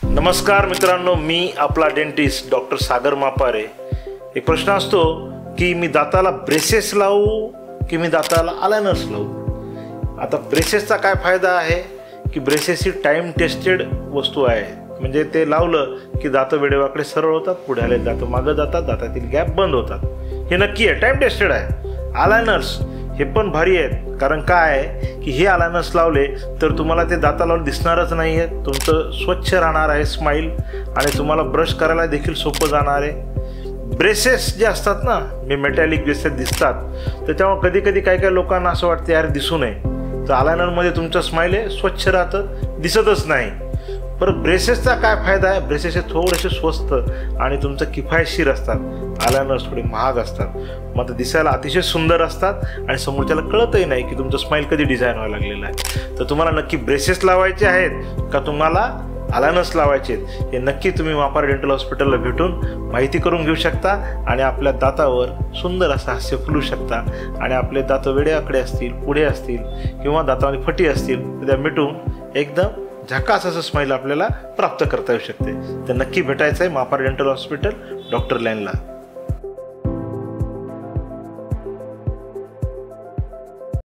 नमस्कार मित्रांनो, मी आपला डेंटिस्ट डॉक्टर सागर मापारे। एक प्रश्न असतो की मी दाताला ब्रेसेस लावू की मी दाताला अलायनर्स लावू। आता ब्रेसेसचा काय फायदा आहे की ब्रेसेस ही टाइम टेस्टेड वस्तू आहे, म्हणजे ते लावलं की दात वेडेवाकडे सरळ होतात, पुढे आले दात मागं जातात, दातातील गॅप बंद होतात, हे नक्की आहे, टाइम टेस्टेड आहे। अलायनर्स हे पण भारी आहेत, कारण काय आहे की हे अलायनर्स लावले तर तुम्हाला ते दाताला दिसणारच नाही आहे, तुमचं स्वच्छ राहणार आहे स्माईल, आणि तुम्हाला ब्रश करायला देखील सोपं जाणार आहे। ब्रेसेस जे असतात ना, मी मेटॅलिक ब्रेसेस दिसतात, त्याच्यामुळे कधी कधी काही लोकांना असं वाटतं यार दिसू नये, तर अलायनरमध्ये तुमचं स्माईल आहे स्वच्छ राहतं, दिसतच नाही। पण ब्रेसेसचा काय फायदा आहे, ब्रेसेस हे थोडेसे स्वस्त आणि तुमचं किफायतशीर असतात, अलायनर्स थोडे महाग असतात, मग ते दिसायला अतिशय सुंदर असतात आणि समोरच्याला कळतही नाही की तुमचं स्माईल कधी डिझाईन व्हायला लागलेलं आहे। तर तुम्हाला नक्की ब्रेसेस लावायचे आहेत का तुम्हाला अलायनर्स लावायचे आहेत, हे नक्की तुम्ही मापारे डेंटल हॉस्पिटलला भेटून माहिती करून घेऊ शकता आणि आपल्या दातावर सुंदर असं हास्य फुलवू शकता, आणि आपले दात वेड्याकडे असतील, पुढे असतील किंवा दातामध्ये फटी असतील तर त्या मिटून एकदम झकास असं स्माईल आपल्याला प्राप्त करता येऊ शकते। तर नक्की भेटायचं आहे मापारे डेंटल हॉस्पिटल डॉक्टर लाईनला।